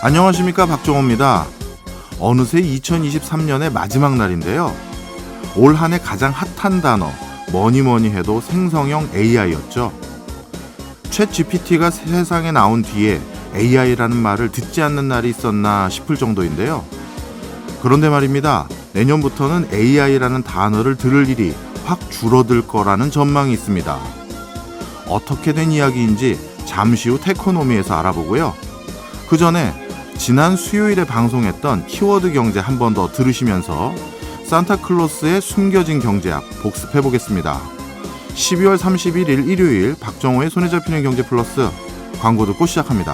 안녕하십니까, 박종호입니다. 어느새 2023년의 마지막 날인데요. 올 한 해 가장 핫한 단어, 뭐니 해도 생성형 AI였죠. 챗 GPT가 세상에 나온 뒤에 AI라는 말을 듣지 않는 날이 있었나 싶을 정도인데요. 그런데 말입니다. 내년부터는 AI라는 단어를 들을 일이 확 줄어들 거라는 전망이 있습니다. 어떻게 된 이야기인지 잠시 후 테크노미에서 알아보고요. 그 전에 지난 수요일에 방송했던 키워드 경제 한 번 더 들으시면서 산타클로스의 숨겨진 경제학 복습해보겠습니다. 12월 31일 일요일 박정호의 손에 잡히는 경제 플러스 광고 듣고 시작합니다.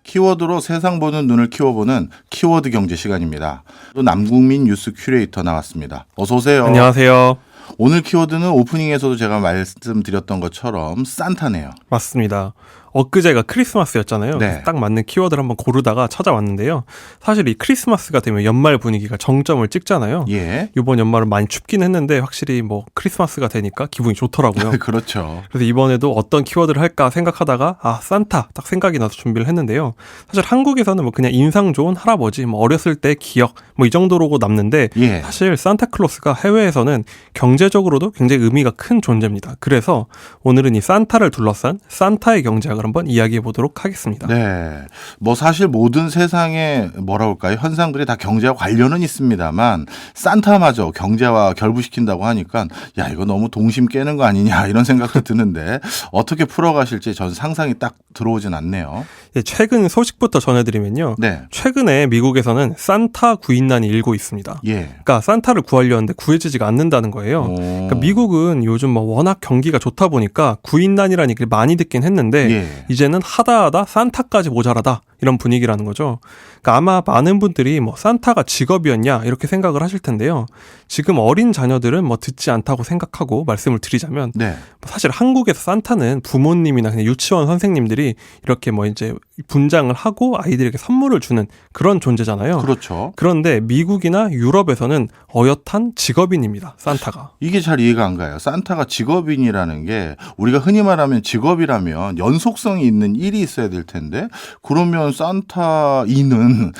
키워드로 세상 보는 눈을 키워보는 키워드 경제 시간입니다. 또 남국민 뉴스 큐레이터 나왔습니다. 어서 오세요. 안녕하세요. 오늘 키워드는 오프닝에서도 제가 말씀드렸던 것처럼 산타네요. 맞습니다. 엊그제가 크리스마스였잖아요. 네. 딱 맞는 키워드를 한번 고르다가 찾아왔는데요. 사실 이 크리스마스가 되면 연말 분위기가 정점을 찍잖아요. 예. 이번 연말은 많이 춥긴 했는데 확실히 뭐 크리스마스가 되니까 기분이 좋더라고요. 그렇죠. 그래서 이번에도 어떤 키워드를 할까 생각하다가 산타 딱 생각이 나서 준비를 했는데요. 사실 한국에서는 뭐 그냥 인상 좋은 할아버지, 뭐 어렸을 때 기억 뭐 이 정도로 남는데 예. 사실 산타클로스가 해외에서는 경제적으로도 굉장히 의미가 큰 존재입니다. 그래서 오늘은 이 산타를 둘러싼 산타의 경제학을 한번 이야기해 보도록 하겠습니다. 네. 뭐 사실 모든 세상의 뭐랄까요? 현상들이 다 경제와 관련은 있습니다만 산타마저 경제와 결부시킨다고 하니까 야, 이거 너무 동심 깨는 거 아니냐 이런 생각도 드는데 어떻게 풀어가실지 전 상상이 딱 들어오진 않네요. 네, 최근 소식부터 전해드리면요. 네. 최근에 미국에서는 산타 구인난이 일고 있습니다. 예. 그러니까 산타를 구하려 하는데 구해지지가 않는다는 거예요. 그러니까 미국은 요즘 뭐 워낙 경기가 좋다 보니까 구인난이라는 얘기를 많이 듣긴 했는데 예. 이제는 하다 산타까지 모자라다 이런 분위기라는 거죠. 그러니까 아마 많은 분들이 뭐 산타가 직업이었냐 이렇게 생각을 하실 텐데요. 지금 어린 자녀들은 뭐 듣지 않다고 생각하고 말씀을 드리자면 네. 사실 한국에서 산타는 부모님이나 그냥 유치원 선생님들이 이렇게 뭐 이제 분장을 하고 아이들에게 선물을 주는 그런 존재잖아요. 그렇죠. 그런데 미국이나 유럽에서는 어엿한 직업인입니다. 산타가. 이게 잘 이해가 안 가요. 산타가 직업인이라는 게 우리가 흔히 말하면 직업이라면 연속성이 있는 일이 있어야 될 텐데 그러면 산타인은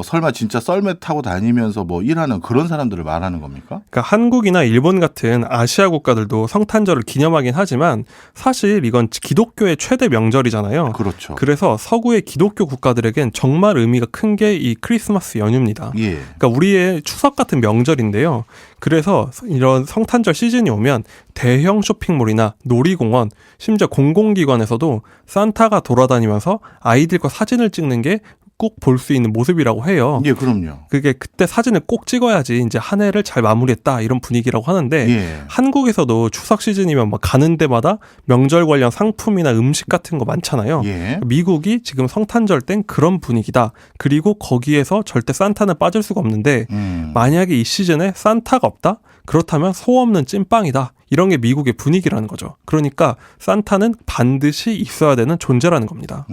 설마 진짜 썰매 타고 다니면서 뭐 일하는 그런 사람들을 말하는 겁니까? 그러니까 한국이나 일본 같은 아시아 국가들도 성탄절을 기념하긴 하지만 사실 이건 기독교의 최대 명절이잖아요. 그렇죠. 그래서 서구의 기독교 국가들에겐 정말 의미가 큰 게 이 크리스마스 연휴입니다. 예. 그러니까 우리의 추석 같은 명절인데요. 그래서 이런 성탄절 시즌이 오면 대형 쇼핑몰이나 놀이공원, 심지어 공공기관에서도 산타가 돌아다니면서 아이들과 사진을 찍는 게 꼭 볼 수 있는 모습이라고 해요. 예, 그럼요. 그게 그때 사진을 꼭 찍어야지 이제 한 해를 잘 마무리했다 이런 분위기라고 하는데 예. 한국에서도 추석 시즌이면 막 가는 데마다 명절 관련 상품이나 음식 같은 거 많잖아요. 예. 미국이 지금 성탄절 땐 그런 분위기다. 그리고 거기에서 절대 산타는 빠질 수가 없는데 만약에 이 시즌에 산타가 없다? 그렇다면 소 없는 찐빵이다. 이런 게 미국의 분위기라는 거죠. 그러니까 산타는 반드시 있어야 되는 존재라는 겁니다.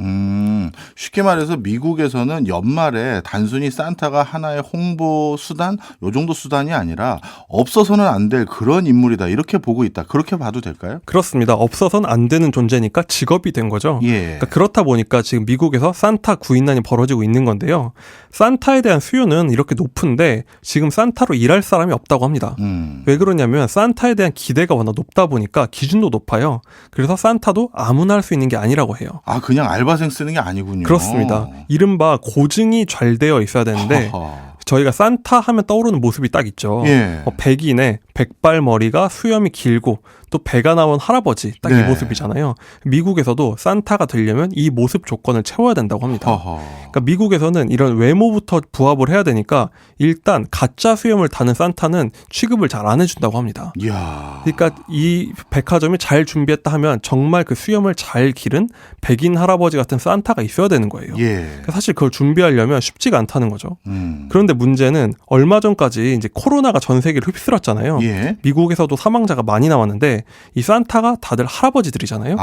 쉽게 말해서 미국에서는 연말에 단순히 산타가 하나의 홍보 수단, 요 정도 수단이 아니라 없어서는 안 될 그런 인물이다. 이렇게 보고 있다. 그렇게 봐도 될까요? 그렇습니다. 없어서는 안 되는 존재니까 직업이 된 거죠. 예. 그러니까 그렇다 보니까 지금 미국에서 산타 구인난이 벌어지고 있는 건데요. 산타에 대한 수요는 이렇게 높은데 지금 산타로 일할 사람이 없다고 합니다. 왜 그러냐면 산타에 대한 기대가 워낙 높다 보니까 기준도 높아요. 그래서 산타도 아무나 할 수 있는 게 아니라고 해요. 아, 그냥 알바생 쓰는 게 아니군요. 그렇습니다. 이른바 고증이 잘 되어 있어야 되는데 저희가 산타 하면 떠오르는 모습이 딱 있죠. 예. 백인의 백발머리가 수염이 길고 또 배가 나온 할아버지 딱 이 네. 모습이잖아요. 미국에서도 산타가 되려면 이 모습 조건을 채워야 된다고 합니다. 그러니까 미국에서는 이런 외모부터 부합을 해야 되니까 일단 가짜 수염을 다는 산타는 취급을 잘 안 해준다고 합니다. 이야. 그러니까 이 백화점이 잘 준비했다 하면 정말 그 수염을 잘 기른 백인 할아버지 같은 산타가 있어야 되는 거예요. 예. 그러니까 사실 그걸 준비하려면 쉽지가 않다는 거죠. 그런데 문제는 얼마 전까지 이제 코로나가 전 세계를 휩쓸었잖아요. 예. 미국에서도 사망자가 많이 나왔는데 이 산타가 다들 할아버지들이잖아요.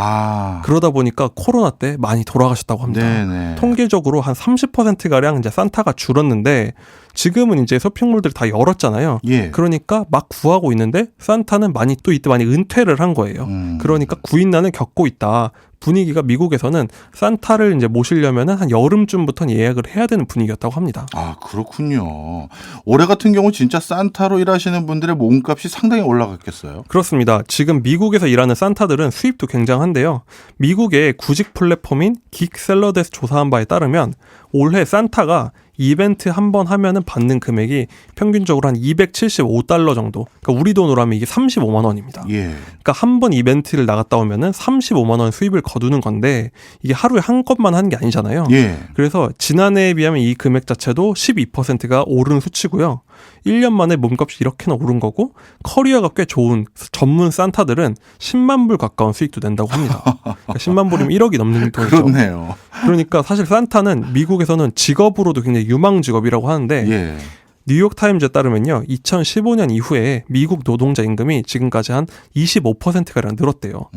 그러다 보니까 코로나 때 많이 돌아가셨다고 합니다. 네네. 통계적으로 한 30%가량 이제 산타가 줄었는데 지금은 이제 쇼핑몰들이 다 열었잖아요. 예. 그러니까 막 구하고 있는데 산타는 이때 많이 은퇴를 한 거예요. 그러니까 구인난을 겪고 있다. 분위기가 미국에서는 산타를 이제 모시려면은 한 여름쯤부터는 예약을 해야 되는 분위기였다고 합니다. 아, 그렇군요. 올해 같은 경우 진짜 산타로 일하시는 분들의 몸값이 상당히 올라갔겠어요. 그렇습니다. 지금 미국에서 일하는 산타들은 수입도 굉장한데요. 미국의 구직 플랫폼인 긱셀러드에서 조사한 바에 따르면 올해 산타가 이벤트 한 번 하면은 받는 금액이 평균적으로 한 $275 정도. 그러니까 우리 돈으로 하면 이게 35만 원입니다. 예. 그러니까 한 번 이벤트를 나갔다 오면은 35만 원 수입을 거두는 건데 이게 하루에 한 건만 하는 게 아니잖아요. 예. 그래서 지난해에 비하면 이 금액 자체도 12%가 오른 수치고요. 1년 만에 몸값이 이렇게나 오른 거고 커리어가 꽤 좋은 전문 산타들은 10만 불 가까운 수익도 낸다고 합니다. 그러니까 10만 불이면 1억이 넘는 돈이죠. 그렇네요. 그러니까 사실 산타는 미국에서는 직업으로도 굉장히 유망 직업이라고 하는데 예. 뉴욕타임즈에 따르면요. 2015년 이후에 미국 노동자 임금이 지금까지 한 25%가량 늘었대요.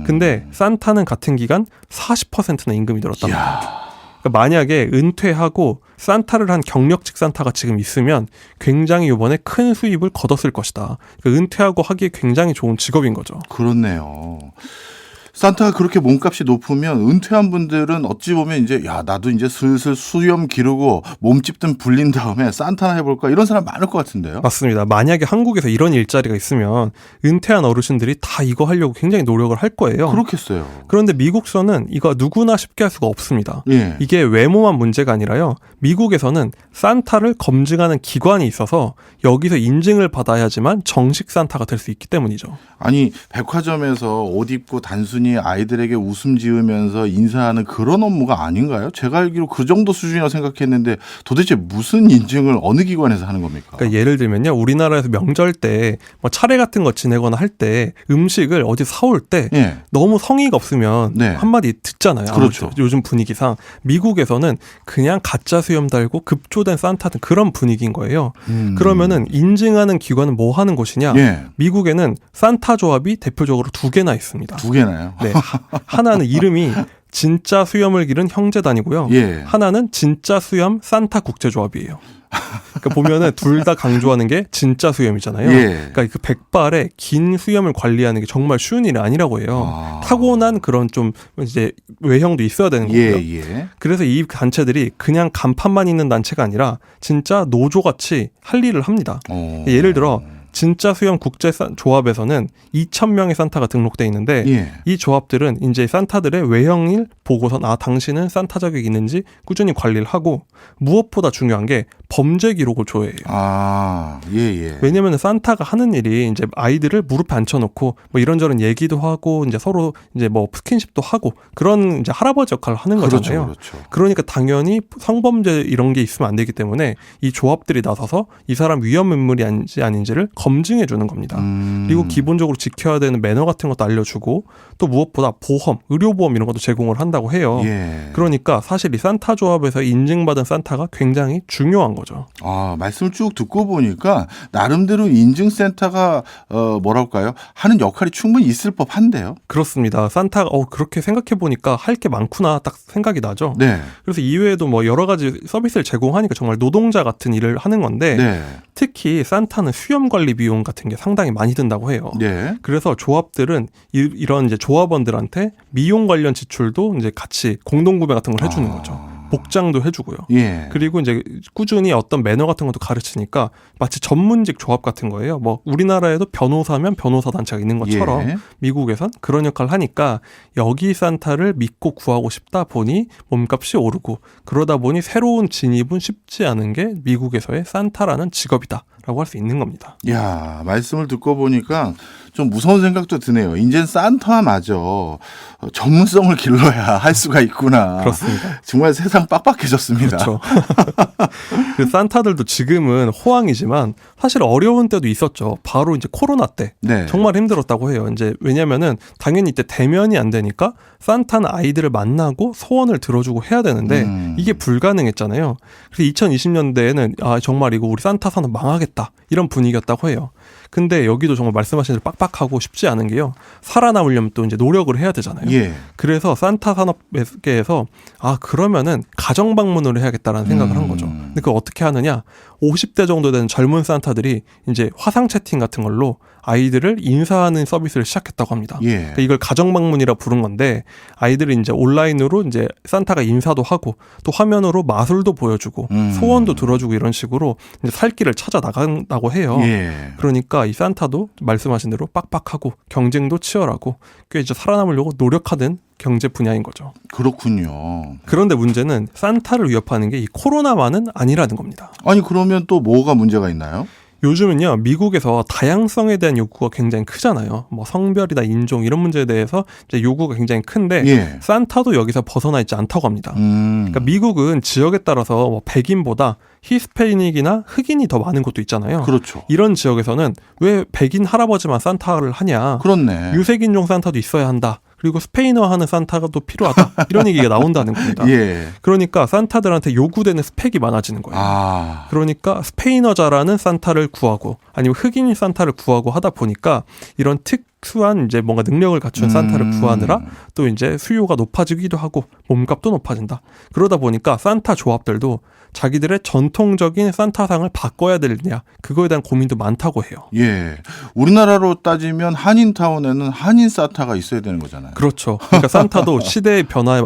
근데 산타는 같은 기간 40%나 임금이 늘었답니다. 그러니까 만약에 은퇴하고 산타를 한 경력직 산타가 지금 있으면 굉장히 이번에 큰 수입을 거뒀을 것이다. 그러니까 은퇴하고 하기에 굉장히 좋은 직업인 거죠. 그렇네요. 산타가 그렇게 몸값이 높으면 은퇴한 분들은 어찌 보면 이제 나도 이제 슬슬 수염 기르고 몸집든 불린 다음에 산타나 해볼까 이런 사람 많을 것 같은데요. 맞습니다. 만약에 한국에서 이런 일자리가 있으면 은퇴한 어르신들이 다 이거 하려고 굉장히 노력을 할 거예요. 그렇겠어요. 그런데 미국서는 이거 누구나 쉽게 할 수가 없습니다. 예. 이게 외모만 문제가 아니라요. 미국에서는 산타를 검증하는 기관이 있어서 여기서 인증을 받아야지만 정식 산타가 될 수 있기 때문이죠. 아니 백화점에서 옷 입고 단순히 아이들에게 웃음 지으면서 인사하는 그런 업무가 아닌가요? 제가 알기로 그 정도 수준이라고 생각했는데 도대체 무슨 인증을 어느 기관에서 하는 겁니까? 그러니까 예를 들면요. 우리나라에서 명절 때 뭐 차례 같은 거 지내거나 할 때 음식을 어디 사올 때 예. 너무 성의가 없으면 네. 한마디 듣잖아요. 그렇죠. 요즘 분위기상. 미국에서는 그냥 가짜 수염 달고 급조된 산타든 그런 분위기인 거예요. 그러면은 인증하는 기관은 뭐 하는 곳이냐? 예. 미국에는 산타 조합이 대표적으로 2개나 있습니다. 2개나요? 네. 하나는 이름이 진짜 수염을 기른 형제단이고요. 예. 하나는 진짜 수염 산타 국제조합이에요. 그러니까 보면은 둘 다 강조하는 게 진짜 수염이잖아요. 예. 그러니까 그 백발의 긴 수염을 관리하는 게 정말 쉬운 일이 아니라고 해요. 타고난 그런 좀 이제 외형도 있어야 되는 거고요. 예. 그래서 이 단체들이 그냥 간판만 있는 단체가 아니라 진짜 노조같이 할 일을 합니다. 예를 들어 진짜 수염 국제조합에서는 2,000명의 산타가 등록돼 있는데 예. 이 조합들은 이제 산타들의 외형을 보고선 당신은 산타 자격이 있는지 꾸준히 관리를 하고 무엇보다 중요한 게 범죄 기록을 조회해요. 예. 왜냐면 산타가 하는 일이 이제 아이들을 무릎에 앉혀놓고 뭐 이런저런 얘기도 하고 이제 서로 이제 뭐 스킨십도 하고 그런 이제 할아버지 역할을 하는 거잖아요. 그렇죠. 그러니까 당연히 성범죄 이런 게 있으면 안 되기 때문에 이 조합들이 나서서 이 사람 위험 인물이 아닌지를 검증해 주는 겁니다. 그리고 기본적으로 지켜야 되는 매너 같은 것도 알려주고 또 무엇보다 보험, 의료보험 이런 것도 제공을 한다고 해요. 예. 그러니까 사실 이 산타 조합에서 인증받은 산타가 굉장히 중요한 거죠. 말씀을 쭉 듣고 보니까 나름대로 인증센터가 뭐랄까요? 하는 역할이 충분히 있을 법한데요. 그렇습니다. 산타가 그렇게 생각해 보니까 할 게 많구나 딱 생각이 나죠. 네. 그래서 이외에도 뭐 여러 가지 서비스를 제공하니까 정말 노동자 같은 일을 하는 건데 네. 특히 산타는 수염 관리 비용 같은 게 상당히 많이 든다고 해요. 네. 그래서 조합들은 이런 이제 조합원들한테 미용 관련 지출도 이제 같이 공동 구매 같은 걸 해주는 거죠. 복장도 해주고요. 예. 그리고 이제 꾸준히 어떤 매너 같은 것도 가르치니까 마치 전문직 조합 같은 거예요. 뭐 우리나라에도 변호사면 변호사 단체가 있는 것처럼 예. 미국에선 그런 역할을 하니까 여기 산타를 믿고 구하고 싶다 보니 몸값이 오르고 그러다 보니 새로운 진입은 쉽지 않은 게 미국에서의 산타라는 직업이다라고 할 수 있는 겁니다. 야, 말씀을 듣고 보니까 좀 무서운 생각도 드네요. 이젠 산타마저 전문성을 길러야 할 수가 있구나. 그렇습니다. 정말 세상 빡빡해졌습니다. 그렇죠. 그 산타들도 지금은 호황이지만 사실 어려운 때도 있었죠. 바로 이제 코로나 때 네. 정말 정말 힘들었다고 해요. 이제 왜냐면은 당연히 이때 대면이 안 되니까 산타는 아이들을 만나고 소원을 들어주고 해야 되는데 이게 불가능했잖아요. 그래서 2020년대에는 정말 이거 우리 산타 산업 망하겠다 이런 분위기였다고 해요. 근데 여기도 정말 말씀하신 대로 빡빡하고 쉽지 않은 게요. 살아남으려면 또 이제 노력을 해야 되잖아요. 예. 그래서 산타 산업계에서 그러면은 가정 방문을 해야겠다라는 생각을 한 거죠. 근데 그걸 어떻게 하느냐? 50대 정도 되는 젊은 산타들이 이제 화상 채팅 같은 걸로 아이들을 인사하는 서비스를 시작했다고 합니다. 예. 그러니까 이걸 가정 방문이라 부른 건데 아이들이 이제 온라인으로 이제 산타가 인사도 하고 또 화면으로 마술도 보여주고 소원도 들어주고 이런 식으로 이제 살 길을 찾아 나간다고 해요. 예. 그러니까 이 산타도 말씀하신 대로 빡빡하고 경쟁도 치열하고 꽤 이제 살아남으려고 노력하는 경제 분야인 거죠. 그렇군요. 그런데 문제는 산타를 위협하는 게 이 코로나만은 아니라는 겁니다. 아니 그러면 또 뭐가 문제가 있나요? 요즘은요, 미국에서 다양성에 대한 요구가 굉장히 크잖아요. 뭐 성별이나 인종 이런 문제에 대해서 이제 요구가 굉장히 큰데 예. 산타도 여기서 벗어나 있지 않다고 합니다. 그러니까 미국은 지역에 따라서 뭐 백인보다 히스패닉이나 흑인이 더 많은 곳도 있잖아요. 그렇죠. 이런 지역에서는 왜 백인 할아버지만 산타를 하냐? 그렇네. 유색인종 산타도 있어야 한다. 그리고 스페인어 하는 산타가 또 필요하다. 이런 얘기가 나온다는 겁니다. 예. 그러니까 산타들한테 요구되는 스펙이 많아지는 거예요. 그러니까 스페인어 잘하는 산타를 구하고 아니면 흑인 산타를 구하고 하다 보니까 이런 특수한 이제 뭔가 능력을 갖춘 산타를 구하느라 또 이제 수요가 높아지기도 하고 몸값도 높아진다. 그러다 보니까 산타 조합들도 자기들의 전통적인 산타상을 바꿔야 되느냐 그거에 대한 고민도 많다고 해요. 예, 우리나라로 따지면 한인타운에는 한인 산타가 있어야 되는 거잖아요. 그렇죠. 그러니까 산타도 시대의 변화에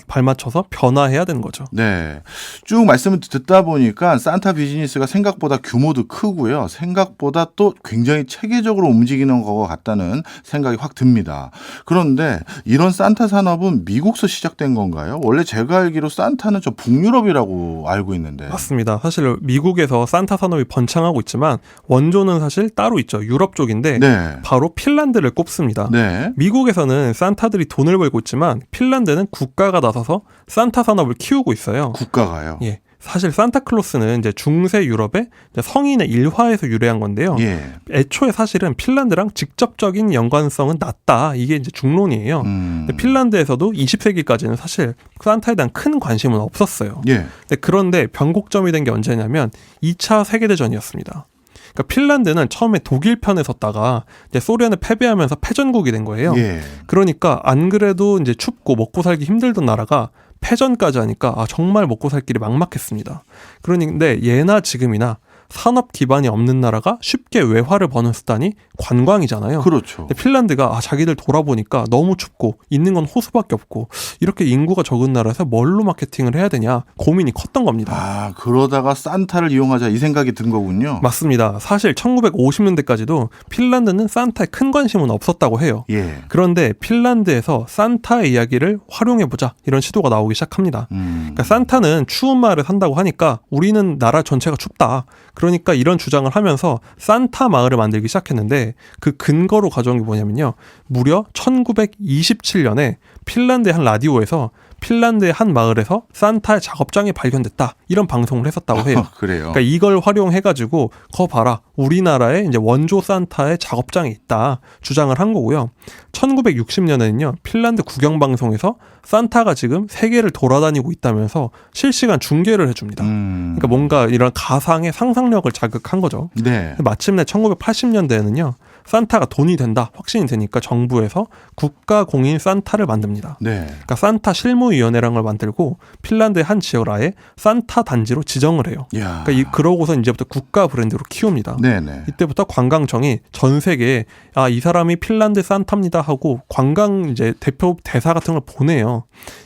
발맞춰서 변화해야 되는 거죠. 네, 쭉 말씀을 듣다 보니까 산타 비즈니스가 생각보다 규모도 크고요. 생각보다 또 굉장히 체계적으로 움직이는 것 같다는 생각이 확 듭니다. 그런데 이런 산타 산업은 미국서 시작된 건가요? 원래 제가 알기로 산타는 저 북유럽이라고 알고 있는데. 맞습니다. 사실 미국에서 산타 산업이 번창하고 있지만 원조는 사실 따로 있죠. 유럽 쪽인데 네. 바로 핀란드를 꼽습니다. 네. 미국에서는 산타들이 돈을 벌고 있지만 핀란드는 국가가 나서서 산타 산업을 키우고 있어요. 국가가요? 예. 사실 산타클로스는 이제 중세 유럽의 성인의 일화에서 유래한 건데요. 예. 애초에 사실은 핀란드랑 직접적인 연관성은 낮다. 이게 이제 중론이에요. 근데 핀란드에서도 20세기까지는 사실 산타에 대한 큰 관심은 없었어요. 예. 그런데 변곡점이 된 게 언제냐면 2차 세계대전이었습니다. 그러니까 핀란드는 처음에 독일 편에 섰다가 이제 소련에 패배하면서 패전국이 된 거예요. 예. 그러니까 안 그래도 이제 춥고 먹고 살기 힘들던 나라가 패전까지 하니까 정말 먹고 살 길이 막막했습니다. 그런데 예나 지금이나 산업 기반이 없는 나라가 쉽게 외화를 버는 수단이 관광이잖아요. 그렇죠. 근데 핀란드가 자기들 돌아보니까 너무 춥고 있는 건 호수밖에 없고 이렇게 인구가 적은 나라에서 뭘로 마케팅을 해야 되냐 고민이 컸던 겁니다. 그러다가 산타를 이용하자 이 생각이 든 거군요. 맞습니다. 사실 1950년대까지도 핀란드는 산타에 큰 관심은 없었다고 해요. 예. 그런데 핀란드에서 산타의 이야기를 활용해보자 이런 시도가 나오기 시작합니다. 그러니까 산타는 추운 마을에 산다고 하니까 우리는 나라 전체가 춥다. 그러니까 이런 주장을 하면서 산타 마을을 만들기 시작했는데 그 근거로 가져온 게 뭐냐면요. 무려 1927년에 핀란드의 한 라디오에서 핀란드의 한 마을에서 산타의 작업장이 발견됐다. 이런 방송을 했었다고 해요. 그래요. 그러니까 이걸 활용해가지고 거 봐라. 우리나라에 이제 원조 산타의 작업장이 있다. 주장을 한 거고요. 1960년에는요. 핀란드 국영방송에서 산타가 지금 세계를 돌아다니고 있다면서 실시간 중계를 해줍니다. 그러니까 뭔가 이런 가상의 상상력을 자극한 거죠. 네. 마침내 1980년대에는요. 산타가 돈이 된다 확신이 되니까 정부에서 국가 공인 산타를 만듭니다. 네. 그러니까 산타 실무위원회라는 걸 만들고 핀란드의 한 지역을 아예 산타 단지로 지정을 해요. 그러니까 그러고서 이제부터 국가 브랜드로 키웁니다. 네네. 이때부터 관광청이 전 세계에 이 사람이 핀란드 산타입니다 하고 관광 이제 대표 대사 같은 걸 보내요.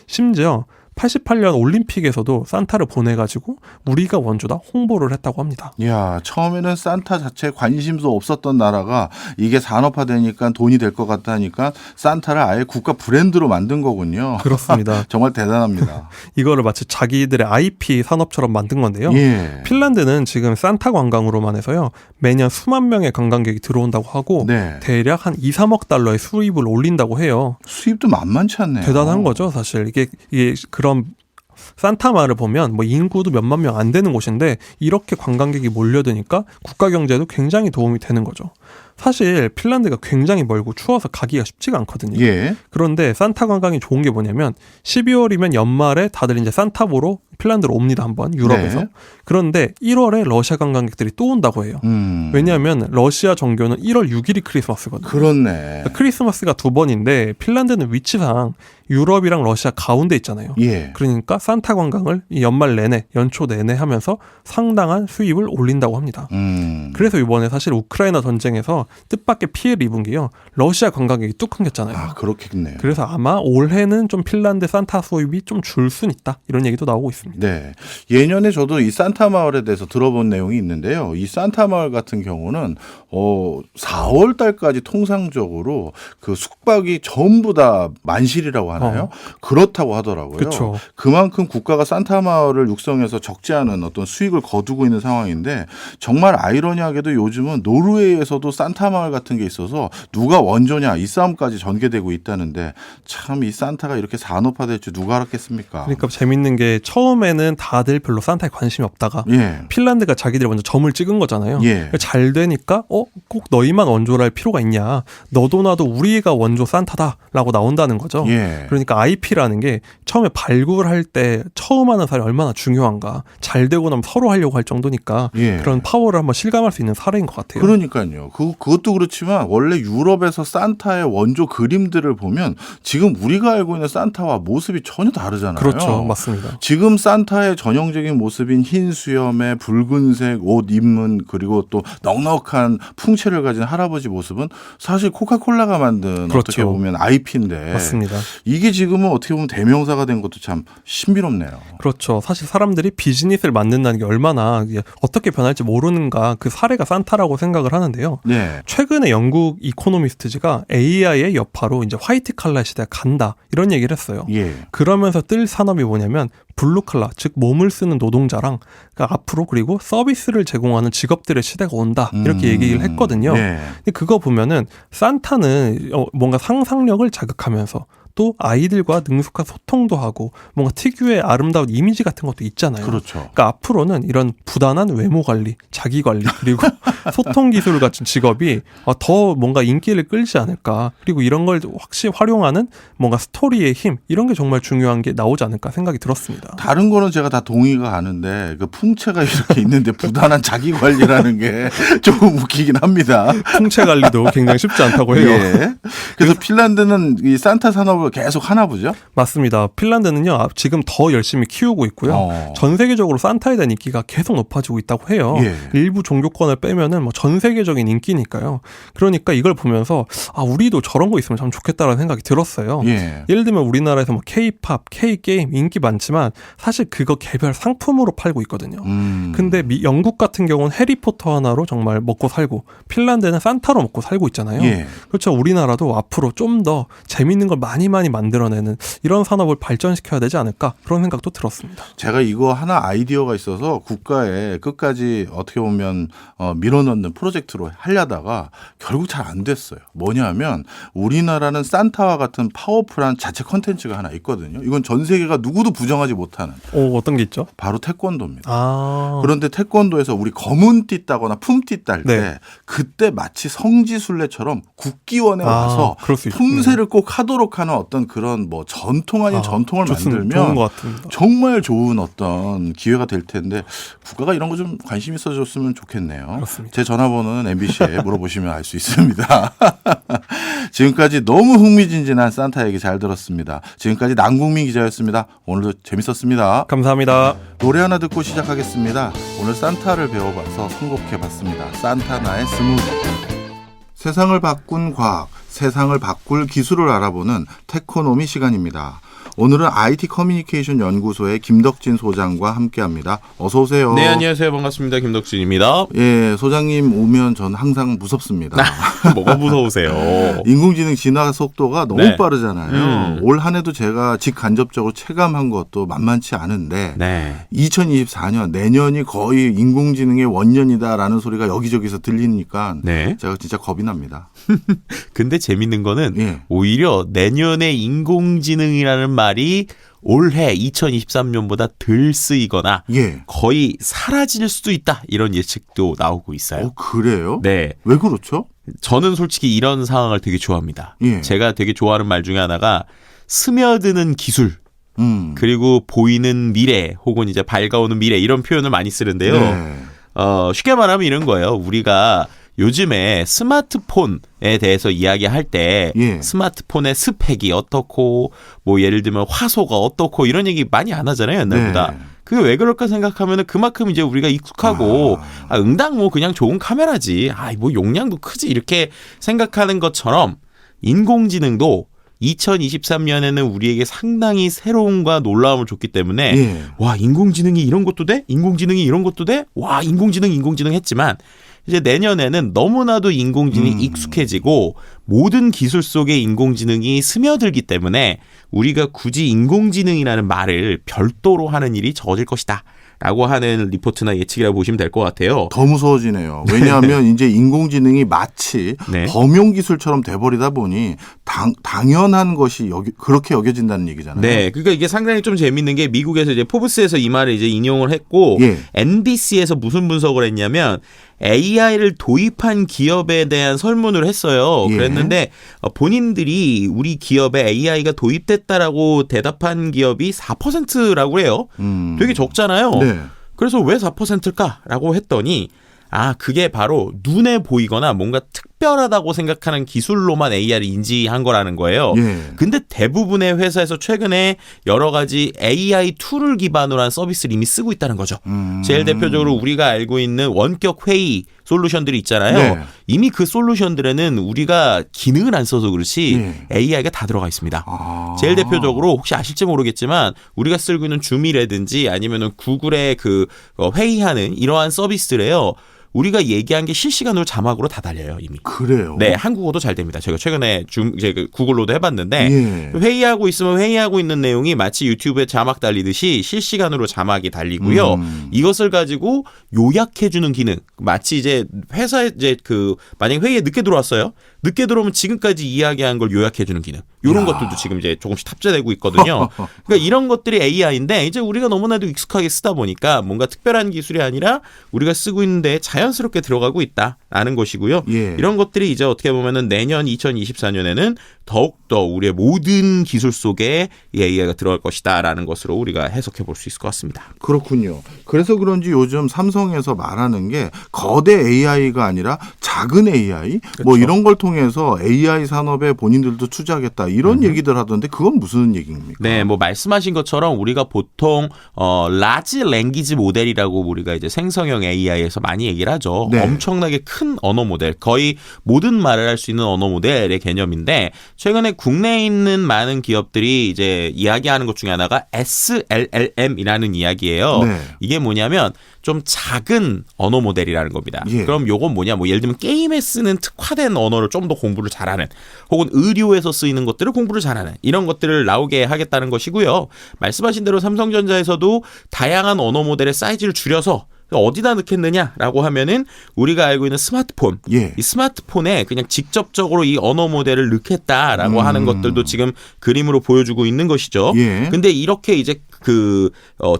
심지어 88년 올림픽에서도 산타를 보내가지고 우리가 원조다 홍보를 했다고 합니다. 이야, 처음에는 산타 자체에 관심도 없었던 나라가 이게 산업화되니까 돈이 될 것 같다니까 산타를 아예 국가 브랜드로 만든 거군요. 그렇습니다. 정말 대단합니다. 이거를 마치 자기들의 IP 산업처럼 만든 건데요. 예. 핀란드는 지금 산타 관광으로만 해서요. 매년 수만 명의 관광객이 들어온다고 하고 네. 대략 한 2, 3억 달러의 수입을 올린다고 해요. 수입도 만만치 않네요. 대단한 거죠, 사실. 이게 그런 산타 마을을 보면 뭐 인구도 몇만 명 안 되는 곳인데 이렇게 관광객이 몰려드니까 국가 경제에도 굉장히 도움이 되는 거죠. 사실 핀란드가 굉장히 멀고 추워서 가기가 쉽지가 않거든요. 예. 그런데 산타 관광이 좋은 게 뭐냐면 12월이면 연말에 다들 이제 산타 보러 핀란드로 옵니다. 한번 유럽에서. 네. 그런데 1월에 러시아 관광객들이 또 온다고 해요. 왜냐하면 러시아 정교는 1월 6일이 크리스마스거든요. 그렇네. 크리스마스가 두 번인데 핀란드는 위치상 유럽이랑 러시아 가운데 있잖아요. 예. 그러니까 산타 관광을 이 연말 내내, 연초 내내 하면서 상당한 수입을 올린다고 합니다. 그래서 이번에 사실 우크라이나 전쟁에서 뜻밖의 피해를 입은 게요. 러시아 관광객이 뚝 끊겼잖아요. 아, 그렇겠네요. 그래서 아마 올해는 좀 핀란드 산타 수입이 좀 줄 순 있다. 이런 얘기도 나오고 있습니다. 네. 예년에 저도 이 산타 마을에 대해서 들어본 내용이 있는데요. 이 산타 마을 같은 경우는 4월 달까지 통상적으로 그 숙박이 전부 다 만실이라고 하나요? 그렇다고 하더라고요. 그쵸. 그만큼 국가가 산타 마을을 육성해서 적지 않은 어떤 수익을 거두고 있는 상황인데 정말 아이러니하게도 요즘은 노르웨이에서도 산타 마을 같은 게 있어서 누가 원조냐 이 싸움까지 전개되고 있다는데 참 이 산타가 이렇게 산업화될 줄 누가 알았겠습니까? 그러니까 재밌는 게 처음에는 다들 별로 산타에 관심이 없다가 예. 핀란드가 자기들이 먼저 점을 찍은 거잖아요. 예. 잘 되니까 꼭 너희만 원조를 할 필요가 있냐. 너도 나도 우리가 원조 산타다라고 나온다는 거죠. 예. 그러니까 IP라는 게 처음에 발굴할 때 처음 하는 사람이 얼마나 중요한가. 잘 되고 나면 서로 하려고 할 정도니까 예. 그런 파워를 한번 실감할 수 있는 사례인 것 같아요. 그러니까요. 그것도 그렇지만 원래 유럽에서 산타의 원조 그림들을 보면 지금 우리가 알고 있는 산타와 모습이 전혀 다르잖아요. 그렇죠. 맞습니다. 지금 산타의 전형적인 모습인 흰 수염에 붉은색 옷 입은 그리고 또 넉넉한 풍채를 가진 할아버지 모습은 사실 코카콜라가 만든 그렇죠. 어떻게 보면 IP인데 맞습니다. 이게 지금은 어떻게 보면 대명사가 된 것도 참 신비롭네요. 그렇죠. 사실 사람들이 비즈니스를 만든다는 게 얼마나 어떻게 변할지 모르는가 그 사례가 산타라고 생각을 하는데요. 네. 최근에 영국 이코노미스트지가 AI의 여파로 이제 화이트 칼라 시대가 간다 이런 얘기를 했어요. 예. 그러면서 뜰 산업이 뭐냐면 블루 칼라 즉 몸을 쓰는 노동자랑 그러니까 앞으로 그리고 서비스를 제공하는 직업들의 시대가 온다 이렇게 얘기를 했거든요. 네. 근데 그거 보면은 산타는 뭔가 상상력을 자극하면서 또 아이들과 능숙한 소통도 하고 뭔가 특유의 아름다운 이미지 같은 것도 있잖아요. 그렇죠. 그러니까 앞으로는 이런 부단한 외모 관리, 자기 관리 그리고 소통 기술 같은 직업이 더 뭔가 인기를 끌지 않을까. 그리고 이런 걸 확실히 활용하는 뭔가 스토리의 힘 이런 게 정말 중요한 게 나오지 않을까 생각이 들었습니다. 다른 거는 제가 다 동의가 가는데 그 풍채가 이렇게 있는데 부단한 자기 관리라는 게 조금 웃기긴 합니다. 풍채 관리도 굉장히 쉽지 않다고 해요. 예. 그래서 핀란드는 이 산타 산업을 계속 하나 보죠? 맞습니다. 핀란드는요 지금 더 열심히 키우고 있고요. 전 세계적으로 산타에 대한 인기가 계속 높아지고 있다고 해요. 예. 일부 종교권을 빼면은 뭐 전 세계적인 인기니까요. 그러니까 이걸 보면서 우리도 저런 거 있으면 참 좋겠다라는 생각이 들었어요. 예. 예를 들면 우리나라에서 뭐 K-팝, K-게임 인기 많지만 사실 그거 개별 상품으로 팔고 있거든요. 근데 영국 같은 경우는 해리포터 하나로 정말 먹고 살고 핀란드는 산타로 먹고 살고 있잖아요. 예. 그렇죠. 우리나라도 앞으로 좀 더 재밌는 걸 많이 만들어내는 이런 산업을 발전시켜야 되지 않을까 그런 생각도 들었습니다. 제가 이거 하나 아이디어가 있어서 국가에 끝까지 어떻게 보면 밀어넣는 프로젝트로 하려다가 결국 잘 안 됐어요. 뭐냐면 우리나라는 산타와 같은 파워풀한 자체 컨텐츠가 하나 있거든요. 이건 전 세계가 누구도 부정하지 못하는. 어떤 게 있죠? 바로 태권도입니다. 그런데 그런데 태권도에서 우리 검은띠 따거나 품띠 딸 때 네. 그때 마치 성지순례처럼 국기원에 와서 그럴 수 품새를 꼭 하도록 하는 어떤 그런 뭐 전통 아닌 전통을 좋은 만들면 것 같습니다. 정말 좋은 어떤 기회가 될 텐데 국가가 이런 거 좀 관심 있어줬으면 좋겠네요. 그렇습니다. 제 전화번호는 MBC에 물어보시면 알 수 있습니다. 지금까지 너무 흥미진진한 산타 얘기 잘 들었습니다. 지금까지 남국민 기자였습니다. 오늘도 재밌었습니다. 감사합니다. 노래 하나 듣고 시작하겠습니다. 오늘 산타를 배워봐서 선곡해봤습니다. 산타나의 스무디. 세상을 바꾼 과학, 세상을 바꿀 기술을 알아보는 테코노미 시간입니다. 오늘은 IT 커뮤니케이션 연구소의 김덕진 소장과 함께합니다. 어서 오세요. 네, 안녕하세요. 반갑습니다. 김덕진입니다. 예, 소장님 오면 전 항상 무섭습니다. 뭐가 무서우세요? 인공지능 진화 속도가 너무 네. 빠르잖아요. 올 한 해도 제가 직간접적으로 체감한 것도 만만치 않은데 네. 2024년 내년이 거의 인공지능의 원년이다라는 소리가 여기저기서 들리니까 네. 제가 진짜 겁이 납니다. 근데 재밌는 거는 예. 오히려 내년에 인공지능이라는 말이 올해 2023년보다 덜 쓰이거나 예. 거의 사라질 수도 있다. 이런 예측도 나오고 있어요. 그래요? 네. 왜 그렇죠? 저는 솔직히 이런 상황을 되게 좋아합니다. 예. 제가 되게 좋아하는 말 중에 하나가 스며드는 기술 그리고 보이는 미래 혹은 이제 밝아오는 미래 이런 표현을 많이 쓰는데요. 네. 쉽게 말하면 이런 거예요. 우리가 요즘에 스마트폰에 대해서 이야기할 때 예. 스마트폰의 스펙이 어떻고 뭐 예를 들면 화소가 어떻고 이런 얘기 많이 안 하잖아요. 옛날보다. 네. 그게 왜 그럴까 생각하면은 그만큼 이제 우리가 익숙하고 응당 뭐 그냥 좋은 카메라지. 뭐 용량도 크지 이렇게 생각하는 것처럼 인공지능도 2023년에는 우리에게 상당히 새로움과 놀라움을 줬기 때문에 예. 와 인공지능이 이런 것도 돼? 인공지능이 이런 것도 돼? 와 인공지능 했지만 이제 내년에는 너무나도 인공지능이 익숙해지고 모든 기술 속에 인공지능이 스며들기 때문에 우리가 굳이 인공지능이라는 말을 별도로 하는 일이 적어질 것이다. 라고 하는 리포트나 예측이라고 보시면 될 것 같아요. 더 무서워지네요. 왜냐하면 이제 인공지능이 마치 네. 범용 기술처럼 돼버리다 보니 당연한 것이 그렇게 여겨진다는 얘기잖아요. 네, 그러니까 이게 상당히 좀 재밌는 게 미국에서 이제 포브스에서 이 말을 이제 인용을 했고 예. NBC에서 무슨 분석을 했냐면 AI를 도입한 기업에 대한 설문을 했어요. 예. 그랬는데 본인들이 우리 기업에 AI가 도입됐다라고 대답한 기업이 4%라고 해요. 되게 적잖아요. 네. 그래서 왜 4%일까라고 했더니 그게 바로 눈에 보이거나 뭔가 특별하다고 생각하는 기술로만 AI를 인지한 거라는 거예요. 예. 근데 대부분의 회사에서 최근에 여러 가지 AI 툴을 기반으로 한 서비스를 이미 쓰고 있다는 거죠. 제일 대표적으로 우리가 알고 있는 원격 회의 솔루션들이 있잖아요. 네. 이미 그 솔루션들에는 우리가 기능을 안 써서 그렇지 네. AI가 다 들어가 있습니다. 제일 대표적으로 혹시 아실지 모르겠지만 우리가 쓰고 있는 줌이라든지 아니면은 구글의 그 회의하는 이러한 서비스들에요. 우리가 얘기한 게 실시간으로 자막으로 다 달려요 이미. 그래요? 네, 한국어도 잘 됩니다. 제가 최근에 이제 구글로도 해봤는데 예. 회의하고 있으면 회의하고 있는 내용이 마치 유튜브에 자막 달리듯이 실시간으로 자막이 달리고요. 이것을 가지고 요약해주는 기능. 마치 이제 회사에 이제 만약에 회의에 늦게 들어왔어요. 늦게 들어오면 지금까지 이야기한 걸 요약해주는 기능. 이런 것들도 지금 이제 조금씩 탑재되고 있거든요. 그러니까 이런 것들이 AI인데 이제 우리가 너무나도 익숙하게 쓰다 보니까 뭔가 특별한 기술이 아니라 우리가 쓰고 있는데 자연스럽게 들어가고 있다라는 것이고요. 예. 이런 것들이 이제 어떻게 보면은 내년 2024년에는 더욱더 우리의 모든 기술 속에 이 AI가 들어갈 것이다라는 것으로 우리가 해석해 볼 수 있을 것 같습니다. 그렇군요. 그래서 그런지 요즘 삼성에서 말하는 게 거대 AI가 아니라 작은 AI 뭐 이런 걸 통해서 AI 산업에 본인들도 투자하겠다 이런 얘기들 하던데 그건 무슨 얘기입니까? 네, 뭐 말씀하신 것처럼 우리가 보통 라지 랭귀지 모델이라고 우리가 이제 생성형 AI에서 많이 얘기를 하죠. 네. 엄청나게 큰 언어 모델, 거의 모든 말을 할 수 있는 언어 모델의 개념인데 최근에 국내에 있는 많은 기업들이 이제 이야기하는 것 중에 하나가 SLLM이라는 이야기예요. 네. 이게 뭐냐면 좀 작은 언어 모델이라는 겁니다. 예. 그럼 요건 뭐냐? 뭐 예를 들면 게임에 쓰는 특화된 언어를 좀 더 공부를 잘하는 혹은 의료에서 쓰이는 것들을 공부를 잘하는 이런 것들을 나오게 하겠다는 것이고요. 말씀하신 대로 삼성전자에서도 다양한 언어 모델의 사이즈를 줄여서 어디다 넣겠느냐라고 하면은 우리가 알고 있는 스마트폰, 예. 이 스마트폰에 그냥 직접적으로 이 언어 모델을 넣겠다라고 하는 것들도 지금 그림으로 보여주고 있는 것이죠. 예. 근데 이렇게 이제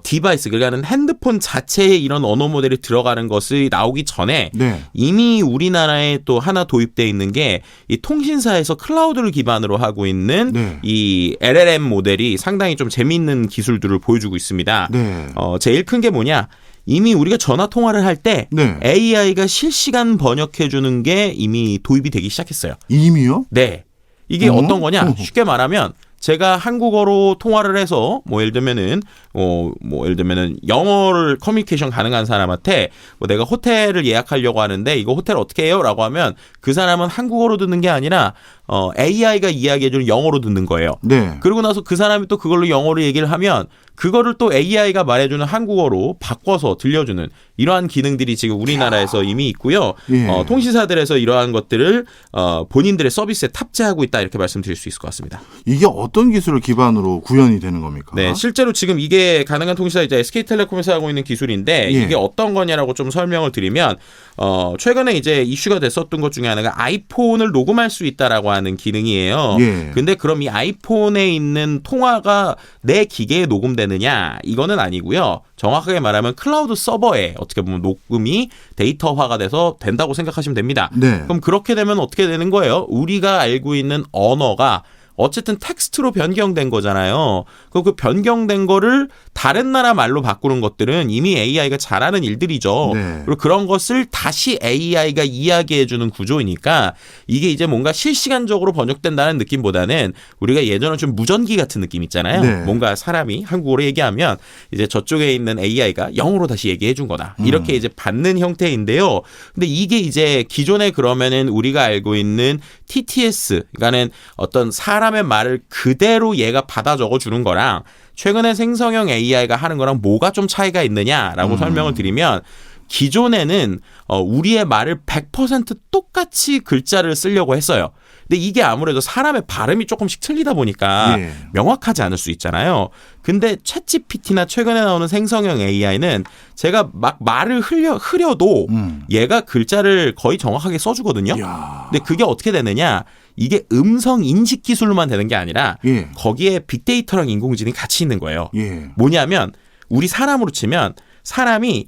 디바이스, 그러니까 핸드폰 자체에 이런 언어 모델이 들어가는 것이 나오기 전에 네. 이미 우리나라에 또 하나 도입되어 있는 게 이 통신사에서 클라우드를 기반으로 하고 있는 네. 이 LLM 모델이 상당히 좀 재미있는 기술들을 보여주고 있습니다. 네. 제일 큰 게 뭐냐? 이미 우리가 전화 통화를 할 때 네. AI가 실시간 번역해 주는 게 이미 도입이 되기 시작했어요. 이미요? 네. 이게 어떤 거냐? 쉽게 말하면 제가 한국어로 통화를 해서 뭐 예를 들면은 영어를 커뮤니케이션 가능한 사람한테 뭐 내가 호텔을 예약하려고 하는데 이거 호텔 어떻게 해요라고 하면 그 사람은 한국어로 듣는 게 아니라 AI가 이야기해주는 영어로 듣는 거예요. 네. 그러고 나서 그 사람이 또 그걸로 영어로 얘기를 하면 그거를 또 AI가 말해주는 한국어로 바꿔서 들려주는 이러한 기능들이 지금 우리나라에서 이미 있고요. 예. 통신사들에서 이러한 것들을 본인들의 서비스에 탑재하고 있다 이렇게 말씀드릴 수 있을 것 같습니다. 이게 어떤 기술을 기반으로 구현이 되는 겁니까? 네, 실제로 지금 이게 가능한 통신사 이제 SK텔레콤에서 하고 있는 기술인데 예. 이게 어떤 거냐라고 좀 설명을 드리면 최근에 이제 이슈가 됐었던 것 중에 하나가 아이폰을 녹음할 수 있다라고 하는 기능이에요. 예. 근데 그럼 이 아이폰에 있는 통화가 내 기계에 녹음되느냐? 이거는 아니고요. 정확하게 말하면 클라우드 서버에 어떻게 보면 녹음이 데이터화가 돼서 된다고 생각하시면 됩니다. 네. 그럼 그렇게 되면 어떻게 되는 거예요? 우리가 알고 있는 언어가 어쨌든 텍스트로 변경된 거잖아요. 그 변경된 거를 다른 나라 말로 바꾸는 것들은 이미 AI가 잘하는 일들이죠. 네. 그리고 그런 것을 다시 AI가 이야기해주는 구조이니까 이게 이제 뭔가 실시간적으로 번역된다는 느낌보다는 우리가 예전에 좀 무전기 같은 느낌 있잖아요. 네. 뭔가 사람이 한국어로 얘기하면 이제 저쪽에 있는 AI가 영어로 다시 얘기해 준 거다. 이렇게 이제 받는 형태인데요. 근데 이게 이제 기존에 그러면은 우리가 알고 있는 TTS, 그러니까는 어떤 사람의 말을 그대로 얘가 받아 적어 주는 거랑 최근에 생성형 AI가 하는 거랑 뭐가 좀 차이가 있느냐라고 설명을 드리면 기존에는 우리의 말을 100% 똑같이 글자를 쓰려고 했어요. 근데 이게 아무래도 사람의 발음이 조금씩 틀리다 보니까 예. 명확하지 않을 수 있잖아요. 근데 챗GPT나 최근에 나오는 생성형 AI는 제가 막 말을 흐려도 얘가 글자를 거의 정확하게 써주거든요. 야. 근데 그게 어떻게 되느냐? 이게 음성 인식 기술로만 되는 게 아니라 예. 거기에 빅데이터랑 인공지능이 같이 있는 거예요. 예. 뭐냐면 우리 사람으로 치면 사람이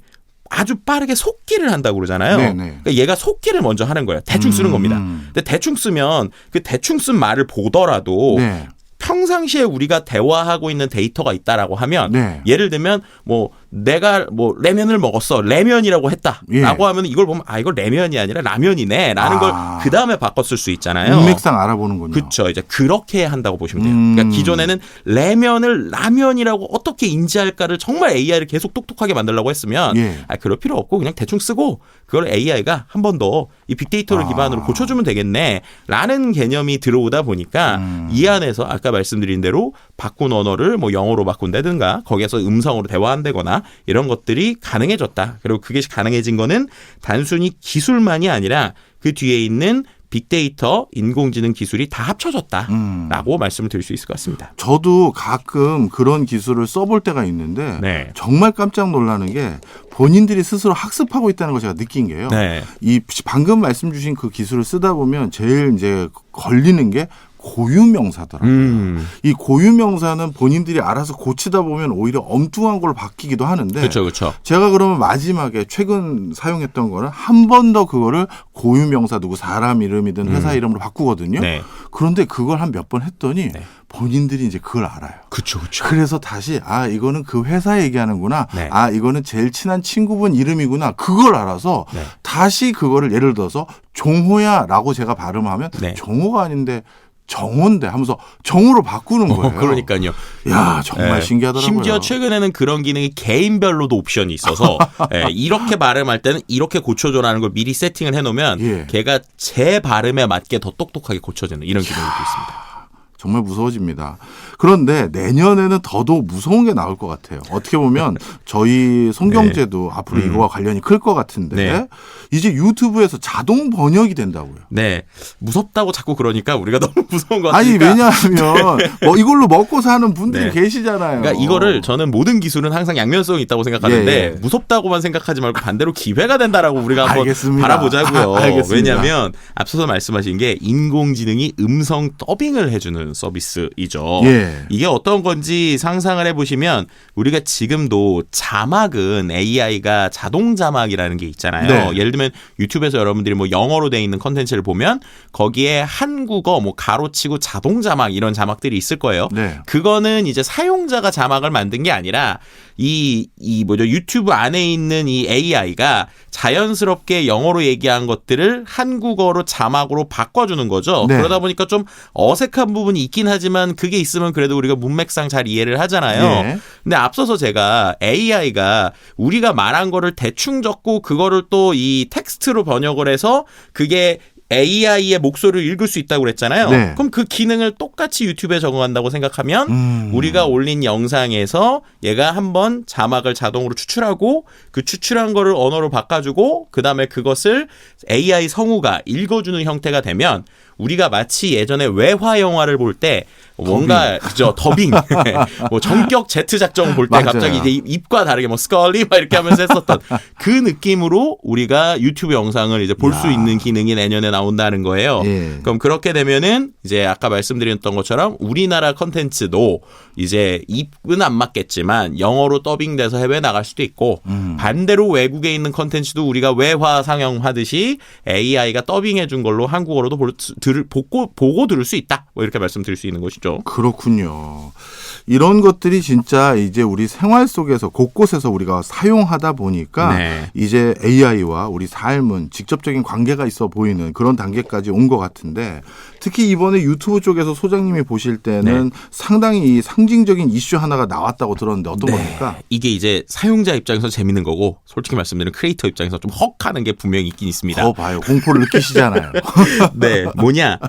아주 빠르게 속기를 한다고 그러잖아요. 네네. 그러니까 얘가 속기를 먼저 하는 거예요. 대충 쓰는 겁니다. 근데 대충 쓰면 그 대충 쓴 말을 보더라도 네. 평상시에 우리가 대화하고 있는 데이터가 있다라고 하면 네. 예를 들면 뭐 내가 뭐 라면을 먹었어. 라면이라고 했다라고 예. 하면 이걸 보면 아 이거 라면이 아니라 라면이네라는 걸 그 다음에 바꿨을 수 있잖아요. 문맥상 알아보는군요. 그렇죠. 이제 그렇게 한다고 보시면 돼요. 그러니까 기존에는 라면을 라면이라고 어떻게 인지할까를 정말 AI를 계속 똑똑하게 만들려고 했으면 예. 그럴 필요 없고 그냥 대충 쓰고 그걸 AI가 한 번 더 이 빅데이터를 기반으로 고쳐주면 되겠네라는 개념이 들어오다 보니까 이 안에서 아까 말씀드린 대로 바꾼 언어를 뭐 영어로 바꾼다든가 거기에서 음성으로 대화한다거나 이런 것들이 가능해졌다. 그리고 그게 가능해진 거는 단순히 기술만이 아니라 그 뒤에 있는 빅데이터, 인공지능 기술이 다 합쳐졌다라고 말씀을 드릴 수 있을 것 같습니다. 저도 가끔 그런 기술을 써볼 때가 있는데 네. 정말 깜짝 놀라는 게 본인들이 스스로 학습하고 있다는 걸 제가 느낀 게요. 네. 이 방금 말씀 주신 그 기술을 쓰다 보면 제일 이제 걸리는 게 고유명사더라고요. 이 고유명사는 본인들이 알아서 고치다 보면 오히려 엉뚱한 걸로 바뀌기도 하는데 그렇죠, 그렇죠. 제가 그러면 마지막에 최근 사용했던 거는 한 번 더 그거를 고유명사 누구 사람 이름이든 회사 이름으로 바꾸거든요. 네. 그런데 그걸 한 몇 번 했더니 네. 본인들이 이제 그걸 알아요. 그렇죠, 그렇죠. 그래서 다시 이거는 그 회사 얘기하는구나. 네. 이거는 제일 친한 친구분 이름이구나. 그걸 알아서 네. 다시 그거를 예를 들어서 종호야라고 제가 발음하면 네. 종호가 아닌데 정호인데 하면서 정호로 바꾸는 거예요. 그러니까요. 야 정말 네. 신기하더라고요. 심지어 최근에는 그런 기능이 개인별로도 옵션이 있어서 이렇게 발음할 때는 이렇게 고쳐줘라는 걸 미리 세팅을 해놓으면 예. 걔가 제 발음에 맞게 더 똑똑하게 고쳐지는 이런 기능도 있습니다. 정말 무서워집니다. 그런데 내년에는 더더욱 무서운 게 나올 것 같아요. 어떻게 보면 저희 송경제도 앞으로 이거와 관련이 클 것 같은데 네. 이제 유튜브에서 자동 번역이 된다고요. 네. 무섭다고 자꾸 그러니까 우리가 너무 무서운 것 같으니까. 아니 왜냐하면 뭐 이걸로 먹고 사는 분들이 네. 계시잖아요. 그러니까 이거를 저는 모든 기술은 항상 양면성이 있다고 생각하는데 예, 예. 무섭다고만 생각하지 말고 반대로 기회가 된다라고 우리가 한번 알겠습니다. 바라보자고요. 알겠습니다. 왜냐하면 앞서서 말씀하신 게 인공지능이 음성 더빙을 해주는 서비스이죠. 예. 이게 어떤 건지 상상을 해보시면 우리가 지금도 자막은 AI가 자동 자막이라는 게 있잖아요. 네. 예를 들면 유튜브에서 여러분들이 뭐 영어로 돼 있는 컨텐츠를 보면 거기에 한국어 뭐 가로치고 자동 자막 이런 자막들이 있을 거예요. 네. 그거는 이제 사용자가 자막을 만든 게 아니라 유튜브 안에 있는 이 AI가 자연스럽게 영어로 얘기한 것들을 한국어로 자막으로 바꿔주는 거죠. 네. 그러다 보니까 좀 어색한 부분이 있긴 하지만 그게 있으면 그래도 우리가 문맥상 잘 이해를 하잖아요. 네. 근데 앞서서 제가 AI가 우리가 말한 거를 대충 적고 그거를 또 이 텍스트로 번역을 해서 그게 AI의 목소리를 읽을 수 있다고 그랬잖아요. 네. 그럼 그 기능을 똑같이 유튜브에 적용한다고 생각하면 우리가 올린 영상에서 얘가 한번 자막을 자동으로 추출하고 그 추출한 거를 언어로 바꿔주고 그다음에 그것을 AI 성우가 읽어주는 형태가 되면 우리가 마치 예전에 외화 영화를 볼 때 뭔가 그죠 더빙 뭐 전격 제트 작전 볼 때 맞아요. 갑자기 이제 입과 다르게 뭐 스컬리 막 이렇게 하면서 했었던 그 느낌으로 우리가 유튜브 영상을 이제 볼 수 있는 기능이 내년에 나온다는 거예요. 예. 그럼 그렇게 되면은 이제 아까 말씀드렸던 것처럼 우리나라 컨텐츠도 이제 입은 안 맞겠지만 영어로 더빙돼서 해외 나갈 수도 있고 반대로 외국에 있는 컨텐츠도 우리가 외화 상영하듯이 AI가 더빙해 준 걸로 한국어로도 보고 들을 수 있다. 뭐 이렇게 말씀드릴 수 있는 것이죠. 그렇군요. 이런 것들이 진짜 이제 우리 생활 속에서 곳곳에서 우리가 사용하다 보니까 네. 이제 AI와 우리 삶은 직접적인 관계가 있어 보이는 그런 단계까지 온 것 같은데 특히 이번에 유튜브 쪽에서 소장님이 보실 때는 상당히 상징적인 이슈 하나가 나왔다고 들었는데 어떤 겁니까? 이게 이제 사용자 입장에서 재밌는 거고 솔직히 말씀드리면 크리에이터 입장에서 좀 헉하는 게 분명히 있긴 있습니다. 더 봐요. 공포를 느끼시잖아요. 네, 뭐냐?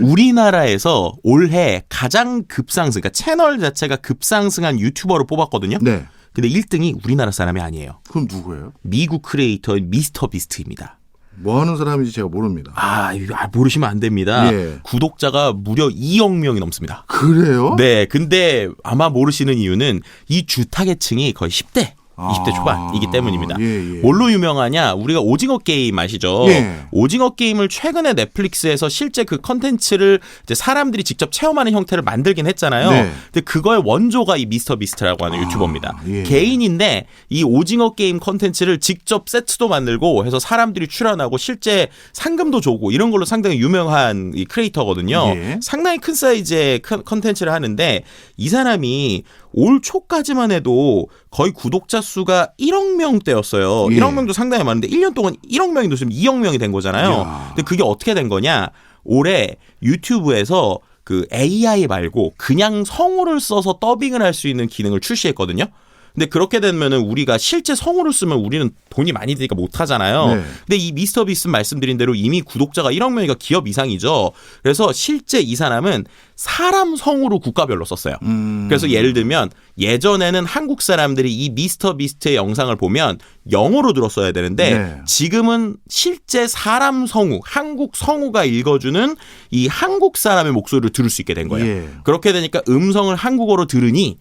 우리나라에서 올해 가장 급상승, 그러니까 채널 자체가 급상승한 유튜버로 뽑았거든요. 네. 근데 1등이 우리나라 사람이 아니에요. 그럼 누구예요? 미국 크리에이터인 미스터 비스트입니다. 뭐 하는 사람인지 제가 모릅니다. 이거 모르시면 안 됩니다. 예. 구독자가 무려 2억 명이 넘습니다. 그래요? 네, 근데 아마 모르시는 이유는 이 주 타겟층이 거의 10대. 20대 초반이기 때문입니다. 예. 뭘로 유명하냐? 우리가 오징어 게임 아시죠? 예. 오징어 게임을 최근에 넷플릭스에서 실제 그 컨텐츠를 이제 사람들이 직접 체험하는 형태를 만들긴 했잖아요. 네. 근데 그거의 원조가 이 미스터 비스트라고 하는 유튜버입니다. 예. 개인인데 이 오징어 게임 컨텐츠를 직접 세트도 만들고 해서 사람들이 출연하고 실제 상금도 주고 이런 걸로 상당히 유명한 이 크리에이터거든요. 예. 상당히 큰 사이즈의 컨텐츠를 하는데 이 사람이 올 초까지만 해도 거의 구독자 수가 1억 명대였어요. 예. 1억 명도 상당히 많은데 1년 동안 1억 명이 됐으면 2억 명이 된 거잖아요. 이야. 근데 그게 어떻게 된 거냐? 올해 유튜브에서 그 AI 말고 그냥 성우를 써서 더빙을 할 수 있는 기능을 출시했거든요. 근데 그렇게 되면은 우리가 실제 성우를 쓰면 우리는 돈이 많이 드니까 못 하잖아요. 네. 근데 이 미스터 비스 말씀드린 대로 이미 구독자가 1억 명이가 기업 이상이죠. 그래서 실제 이 사람은 사람 성우로 국가별로 썼어요. 그래서 예를 들면 예전에는 한국 사람들이 이 미스터 비스트의 영상을 보면 영어로 들었어야 되는데 네. 지금은 실제 사람 성우, 한국 성우가 읽어주는 이 한국 사람의 목소리를 들을 수 있게 된 거예요. 예. 그렇게 되니까 음성을 한국어로 들으니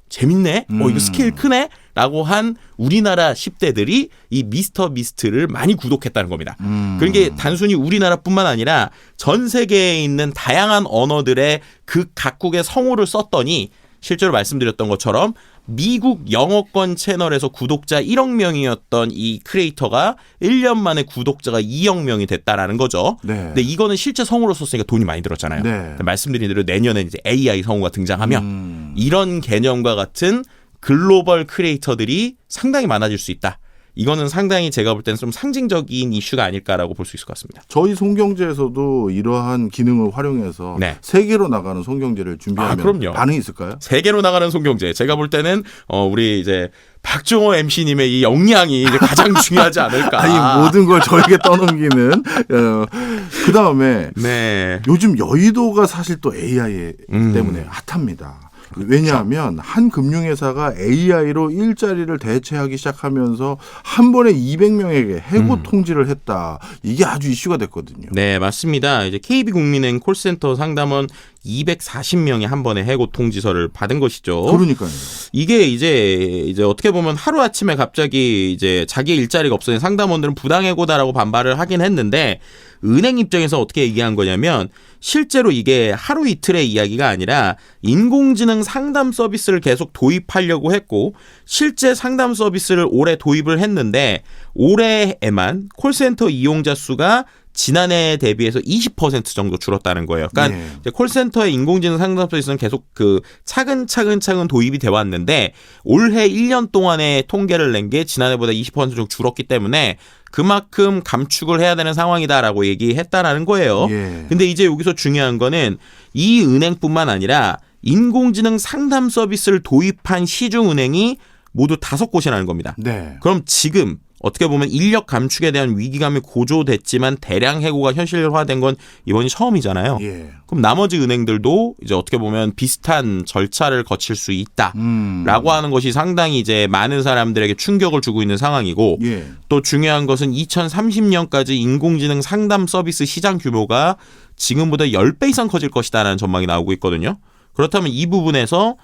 재밌네? 이거 스케일 크네? 라고 한 우리나라 10대들이 이 미스터 비스트를 많이 구독했다는 겁니다. 그러니까 단순히 우리나라뿐만 아니라 전 세계에 있는 다양한 언어들의 그 각국의 성우를 썼더니 실제로 말씀드렸던 것처럼 미국 영어권 채널에서 구독자 1억 명이었던 이 크리에이터가 1년 만에 구독자가 2억 명이 됐다라는 거죠. 네. 근데 이거는 실제 성우로 썼으니까 돈이 많이 들었잖아요. 네. 말씀드린 대로 내년에 이제 AI 성우가 등장하며 이런 개념과 같은 글로벌 크리에이터들이 상당히 많아질 수 있다. 이거는 상당히 제가 볼 때는 좀 상징적인 이슈가 아닐까라고 볼 수 있을 것 같습니다. 저희 송경제에서도 이러한 기능을 활용해서 네. 세계로 나가는 송경제를 준비하면 그럼요. 반응이 있을까요? 세계로 나가는 송경제. 제가 볼 때는 우리 이제 박종호 MC님의 이 역량이 이제 가장 중요하지 않을까. 아니 모든 걸 저에게 떠넘기는. 그 다음에 네. 요즘 여의도가 사실 또 AI 때문에 핫합니다. 왜냐하면 한 금융회사가 AI로 일자리를 대체하기 시작하면서 한 번에 200명에게 해고 통지를 했다. 이게 아주 이슈가 됐거든요. 네, 맞습니다. 이제 KB국민은행 콜센터 상담원 240명이 한 번에 해고 통지서를 받은 것이죠. 그러니까요. 이게 이제 어떻게 보면 하루 아침에 갑자기 이제 자기 일자리가 없어진 상담원들은 부당해고다라고 반발을 하긴 했는데 은행 입장에서 어떻게 얘기한 거냐면 실제로 이게 하루 이틀의 이야기가 아니라 인공지능 상담 서비스를 계속 도입하려고 했고 실제 상담 서비스를 올해 도입을 했는데 올해에만 콜센터 이용자 수가 지난해 대비해서 20% 정도 줄었다는 거예요. 그러니까 네. 이제 콜센터의 인공지능 상담 서비스는 계속 그 차근차근 도입이 돼 왔는데 올해 1년 동안의 통계를 낸 게 지난해보다 20% 정도 줄었기 때문에 그만큼 감축을 해야 되는 상황이다라고 얘기했다라는 거예요. 예. 근데 이제 여기서 중요한 거는 이 은행뿐만 아니라 인공지능 상담 서비스를 도입한 시중은행이 모두 5곳이라는 겁니다. 네. 그럼 지금 어떻게 보면 인력 감축에 대한 위기감이 고조됐지만 대량 해고가 현실화된 건 이번이 처음이잖아요. 예. 그럼 나머지 은행들도 이제 어떻게 보면 비슷한 절차를 거칠 수 있다라고 하는 것이 상당히 이제 많은 사람들에게 충격을 주고 있는 상황이고 예. 또 중요한 것은 2030년까지 인공지능 상담 서비스 시장 규모가 지금보다 10배 이상 커질 것이다라는 전망이 나오고 있거든요. 그렇다면 이 부분에서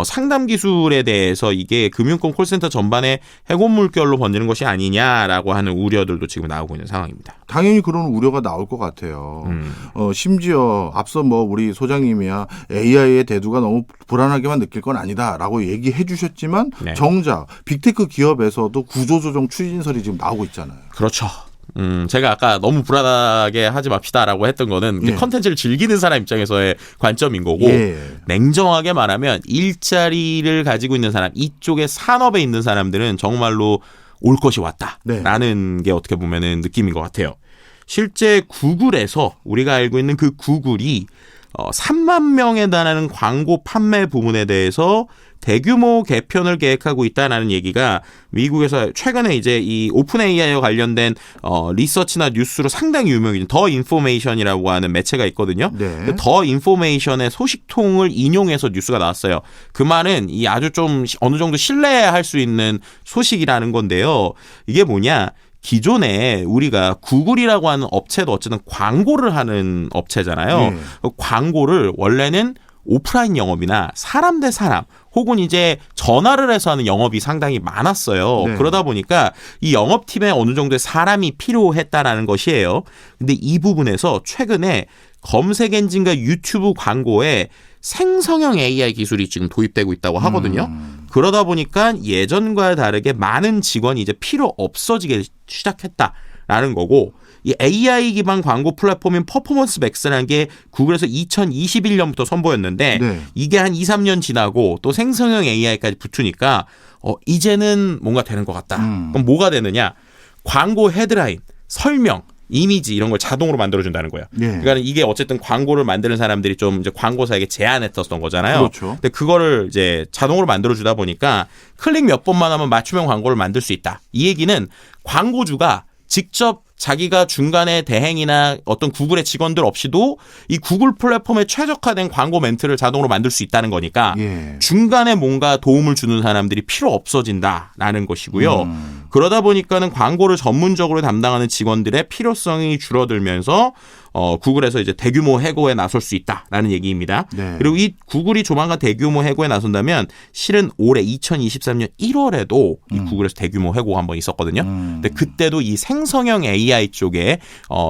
상담 기술에 대해서 이게 금융권 콜센터 전반에 해고 물결로 번지는 것이 아니냐라고 하는 우려들도 지금 나오고 있는 상황입니다. 당연히 그런 우려가 나올 것 같아요. 심지어 앞서 뭐 우리 소장님이야 AI의 대두가 너무 불안하게만 느낄 건 아니다라고 얘기해 주셨지만 네. 정작 빅테크 기업에서도 구조조정 추진설이 지금 나오고 있잖아요. 그렇죠. 제가 아까 너무 불안하게 하지 맙시다라고 했던 거는 예. 컨텐츠를 즐기는 사람 입장에서의 관점인 거고 예. 냉정하게 말하면 일자리를 가지고 있는 사람, 이쪽에 산업에 있는 사람들은 정말로 올 것이 왔다라는 게 어떻게 보면은 느낌인 것 같아요. 실제 구글에서 우리가 알고 있는 그 구글이 3만 명에 달하는 광고 판매 부분에 대해서 대규모 개편을 계획하고 있다는 얘기가 미국에서 최근에 이제 이 오픈 AI와 관련된 리서치나 뉴스로 상당히 유명해진 더 인포메이션이라고 하는 매체가 있거든요. 네. 더 인포메이션의 소식통을 인용해서 뉴스가 나왔어요. 그 말은 이 아주 좀 어느 정도 신뢰할 수 있는 소식이라는 건데요. 이게 뭐냐? 기존에 우리가 구글이라고 하는 업체도 어쨌든 광고를 하는 업체잖아요. 네. 광고를 원래는 오프라인 영업이나 사람 대 사람 혹은 이제 전화를 해서 하는 영업이 상당히 많았어요. 네. 그러다 보니까 이 영업팀에 어느 정도의 사람이 필요했다라는 것이에요. 근데 이 부분에서 최근에 검색 엔진과 유튜브 광고에 생성형 AI 기술이 지금 도입되고 있다고 하거든요. 그러다 보니까 예전과 다르게 많은 직원이 이제 필요 없어지게 시작했다라는 거고 이 AI 기반 광고 플랫폼인 퍼포먼스 맥스라는 게 구글에서 2021년부터 선보였는데 네. 이게 한 2, 3년 지나고 또 생성형 AI까지 붙으니까 이제는 뭔가 되는 것 같다. 그럼 뭐가 되느냐? 광고 헤드라인, 설명, 이미지 이런 걸 자동으로 만들어준다는 거예요. 예. 그러니까 이게 어쨌든 광고를 만드는 사람들이 좀 이제 광고사에게 제안했었던 거잖아요. 그렇죠. 근데 그거를 이제 자동으로 만들어주다 보니까 클릭 몇 번만 하면 맞춤형 광고를 만들 수 있다. 이 얘기는 광고주가 직접 자기가 중간에 대행이나 어떤 구글의 직원들 없이도 이 구글 플랫폼에 최적화된 광고 멘트를 자동으로 만들 수 있다는 거니까 예. 중간에 뭔가 도움을 주는 사람들이 필요 없어진다라는 것이고요. 그러다 보니까는 광고를 전문적으로 담당하는 직원들의 필요성이 줄어들면서 구글에서 이제 대규모 해고에 나설 수 있다라는 얘기입니다. 네. 그리고 이 구글이 조만간 대규모 해고에 나선다면 실은 올해 2023년 1월에도 이 구글에서 대규모 해고가 한번 있었거든요. 근데 그때도 이 생성형 AI 쪽에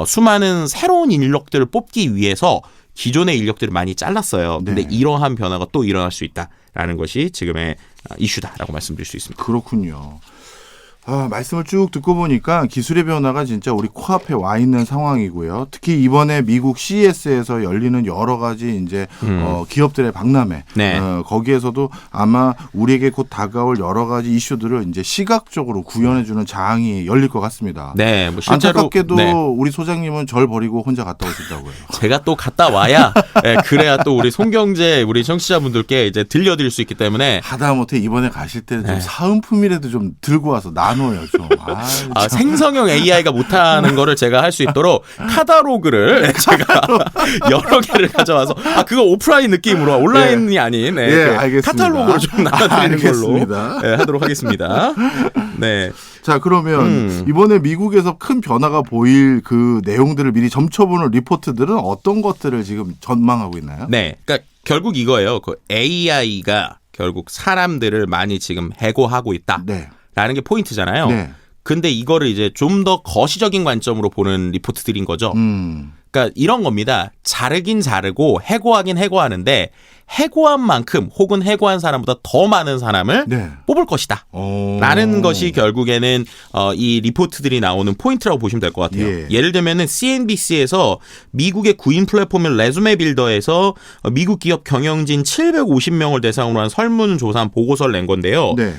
수많은 새로운 인력들을 뽑기 위해서 기존의 인력들을 많이 잘랐어요. 근데 네. 이러한 변화가 또 일어날 수 있다라는 것이 지금의 이슈다라고 말씀드릴 수 있습니다. 그렇군요. 말씀을 쭉 듣고 보니까 기술의 변화가 진짜 우리 코앞에 와 있는 상황이고요. 특히 이번에 미국 CES에서 열리는 여러 가지 이제 기업들의 박람회, 네. 거기에서도 아마 우리에게 곧 다가올 여러 가지 이슈들을 이제 시각적으로 구현해주는 장이 열릴 것 같습니다. 네, 뭐 실제로 안타깝게도 네. 우리 소장님은 절 버리고 혼자 갔다 오셨다고요. 제가 또 갔다 와야 네, 그래야 또 우리 송경제 우리 청취자분들께 이제 들려드릴 수 있기 때문에 하다못해 이번에 가실 때는 좀 네. 사은품이라도 좀 들고 와서 나눠요 좀. 생성형 AI가 못하는 거를 제가 할 수 있도록 카다로그를 제가 여러 개를 가져와서 그거 오프라인 느낌으로 온라인이 아닌 예, 그 알겠습니다. 카탈로그를 좀 나눠드리는 걸로 알겠습니다. 네, 하도록 하겠습니다. 네. 자, 그러면 이번에 미국에서 큰 변화가 보일 그 내용들을 미리 점쳐보는 리포트들은 어떤 것들을 지금 전망하고 있나요? 네. 그러니까 결국 이거예요. 그 AI가 결국 사람들을 많이 지금 해고하고 있다. 네. 라는 게 포인트잖아요. 네. 근데 이거를 이제 좀 더 거시적인 관점으로 보는 리포트들인 거죠. 그러니까 이런 겁니다. 자르긴 자르고 해고하긴 해고하는데 해고한 만큼 혹은 해고한 사람보다 더 많은 사람을 네. 뽑을 것이다. 라는 것이 결국에는 이 리포트들이 나오는 포인트라고 보시면 될 것 같아요. 예. 예를 들면은 CNBC에서 미국의 구인 플랫폼인 레주메 빌더에서 미국 기업 경영진 750명을 대상으로 한 설문조사 보고서를 낸 건데요. 네.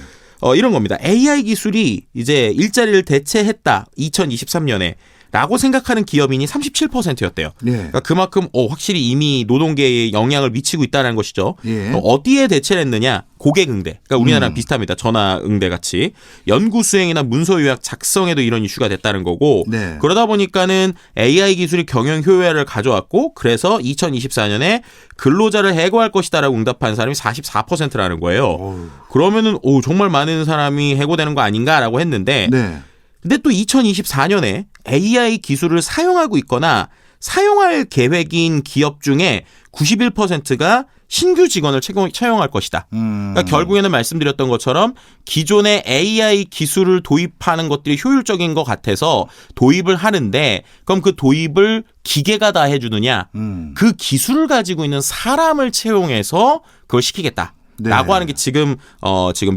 이런 겁니다. AI 기술이 이제 일자리를 대체했다. 2023년에. 라고 생각하는 기업인이 37%였대요. 네. 그러니까 그만큼 확실히 이미 노동계에 영향을 미치고 있다는 것이죠. 예. 어디에 대체를 했느냐? 고객 응대. 그러니까 우리나라랑 비슷합니다. 전화 응대 같이. 연구 수행이나 문서 요약 작성에도 이런 이슈가 됐다는 거고. 네. 그러다 보니까는 AI 기술이 경영 효율을 가져왔고 그래서 2024년에 근로자를 해고할 것이다라고 응답한 사람이 44%라는 거예요. 그러면은 정말 많은 사람이 해고되는 거 아닌가라고 했는데 네. 근데 또 2024년에 AI 기술을 사용하고 있거나 사용할 계획인 기업 중에 91%가 신규 직원을 채용할 것이다. 그러니까 결국에는 말씀드렸던 것처럼 기존의 AI 기술을 도입하는 것들이 효율적인 것 같아서 도입을 하는데 그럼 그 도입을 기계가 다 해주느냐? 그 기술을 가지고 있는 사람을 채용해서 그걸 시키겠다. 네. 라고 하는 게 지금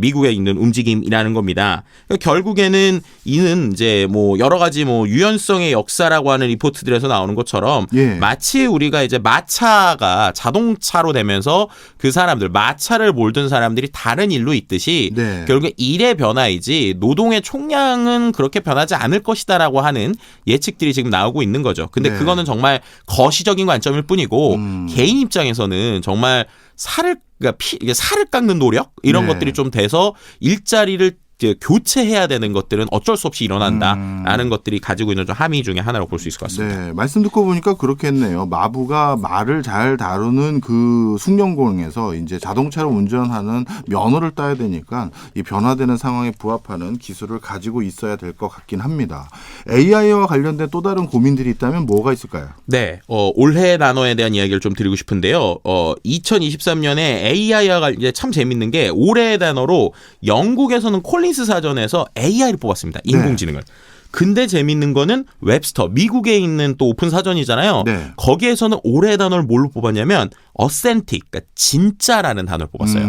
미국에 있는 움직임이라는 겁니다. 그러니까 결국에는 이는 이제 뭐 여러 가지 뭐 유연성의 역사라고 하는 리포트들에서 나오는 것처럼 예. 마치 우리가 이제 마차가 자동차로 되면서 그 사람들 마차를 몰던 사람들이 다른 일로 있듯이 네. 결국에 일의 변화이지 노동의 총량은 그렇게 변하지 않을 것이다라고 하는 예측들이 지금 나오고 있는 거죠. 근데 네. 그거는 정말 거시적인 관점일 뿐이고 개인 입장에서는 정말 이게 살을 깎는 노력 이런 네. 것들이 좀 돼서 일자리를 이제 교체해야 되는 것들은 어쩔 수 없이 일어난다라는 것들이 가지고 있는 좀 함의 중에 하나라고 볼 수 있을 것 같습니다. 네, 말씀 듣고 보니까 그렇겠네요. 마부가 말을 잘 다루는 그 숙련공에서 이제 자동차를 운전하는 면허를 따야 되니까 이 변화되는 상황에 부합하는 기술을 가지고 있어야 될 것 같긴 합니다. AI와 관련된 또 다른 고민들이 있다면 뭐가 있을까요? 네, 올해 단어에 대한 이야기를 좀 드리고 싶은데요. 2023년에 AI가 이제 참 재밌는 게 올해의 단어로 영국에서는 콜린스 사전에서 AI를 뽑았습니다. 인공지능을. 근데 재밌는 거는 웹스터, 미국에 있는 또 오픈 사전이잖아요. 네. 거기에서는 올해의 단어를 뭘로 뽑았냐면 authentic, 그러니까 진짜라는 단어를 뽑았어요.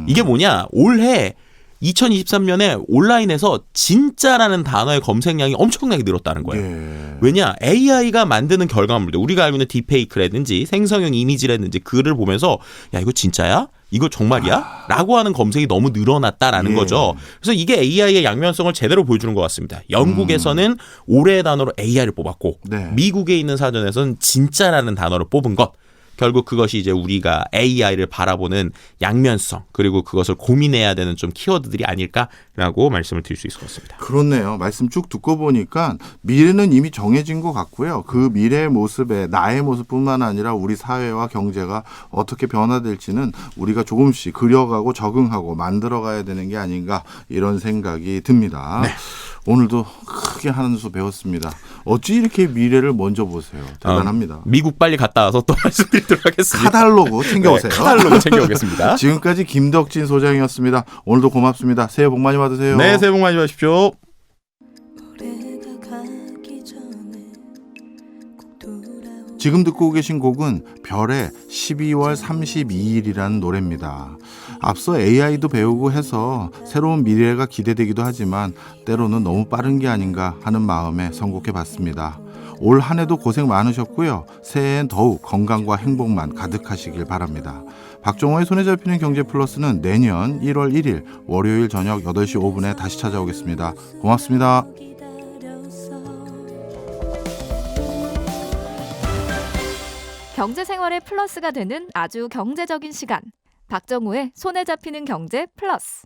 이게 뭐냐? 올해 2023년에 온라인에서 진짜라는 단어의 검색량이 엄청나게 늘었다는 거예요. 예. 왜냐? AI가 만드는 결과물들, 우리가 알고 있는 딥페이크라든지 생성형 이미지라든지 글을 보면서 야 이거 진짜야? 이거 정말이야? 라고 하는 검색이 너무 늘어났다라는 예. 거죠. 그래서 이게 AI의 양면성을 제대로 보여주는 것 같습니다. 영국에서는 올해의 단어로 AI를 뽑았고 네. 미국에 있는 사전에서는 진짜라는 단어를 뽑은 것. 결국 그것이 이제 우리가 AI를 바라보는 양면성 그리고 그것을 고민해야 되는 좀 키워드들이 아닐까라고 말씀을 드릴 수 있을 것 같습니다. 그렇네요. 말씀 쭉 듣고 보니까 미래는 이미 정해진 것 같고요. 그 미래의 모습에 나의 모습뿐만 아니라 우리 사회와 경제가 어떻게 변화될지는 우리가 조금씩 그려가고 적응하고 만들어가야 되는 게 아닌가 이런 생각이 듭니다. 네. 오늘도 크게 한 수 배웠습니다. 어찌 이렇게 미래를 먼저 보세요. 대단합니다. 미국 빨리 갔다 와서 또 말씀드리도록 하겠습니다. 카달로그 챙겨오세요. 네, 카달로그 챙겨오겠습니다. 지금까지 김덕진 소장이었습니다. 오늘도 고맙습니다. 새해 복 많이 받으세요. 네, 새해 복 많이 받으십시오. 지금 듣고 계신 곡은 별의 12월 32일이라는 노래입니다. 앞서 AI도 배우고 해서 새로운 미래가 기대되기도 하지만 때로는 너무 빠른 게 아닌가 하는 마음에 선곡해봤습니다. 올 한 해도 고생 많으셨고요. 새해엔 더욱 건강과 행복만 가득하시길 바랍니다. 박정호의 손에 잡히는 경제 플러스는 내년 1월 1일 월요일 저녁 8시 5분에 다시 찾아오겠습니다. 고맙습니다. 경제 생활의 플러스가 되는 아주 경제적인 시간. 박정호의 손에 잡히는 경제 플러스.